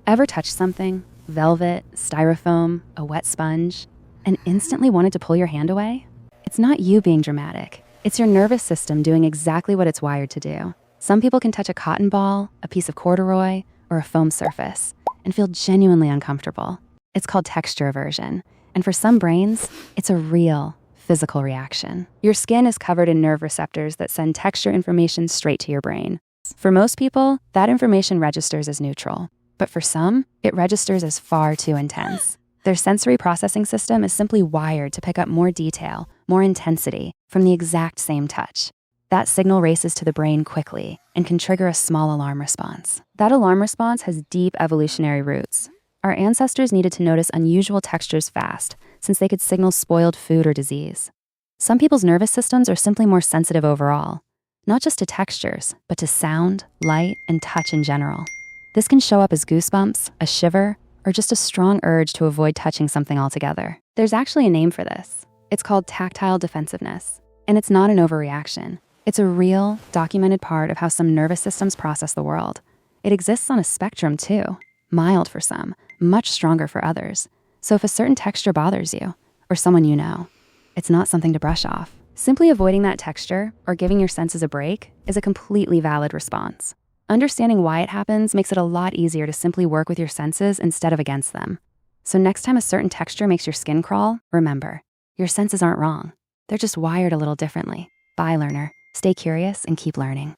Ever touched something, velvet, styrofoam, a wet sponge, and instantly wanted to pull your hand away? It's not you being dramatic. It's your nervous system doing exactly what it's wired to do. Some people can touch a cotton ball, a piece of corduroy, or a foam surface and feel genuinely uncomfortable. It's called texture aversion, and for some brains, it's a real physical reaction. Your skin is covered in nerve receptors that send texture information straight to your brain. For most people, that information registers as neutral, but for some, it registers as far too intense. Their sensory processing system is simply wired to pick up more detail, more intensity from the exact same touch. That signal races to the brain quickly and can trigger a small alarm response. That alarm response has deep evolutionary roots. Our ancestors needed to notice unusual textures fast, since they could signal spoiled food or disease. Some people's nervous systems are simply more sensitive overall, not just to textures, but to sound, light, and touch in general. This can show up as goosebumps, a shiver, or just a strong urge to avoid touching something altogether. There's actually a name for this. It's called tactile defensiveness, and it's not an overreaction. It's a real, documented part of how some nervous systems process the world. It exists on a spectrum too, mild for some, much stronger for others. So if a certain texture bothers you, or someone you know, it's not something to brush off. Simply avoiding that texture or giving your senses a break is a completely valid response. Understanding why it happens makes it a lot easier to simply work with your senses instead of against them. So next time a certain texture makes your skin crawl, remember, your senses aren't wrong. They're just wired a little differently. Bye, learner. Stay curious and keep learning.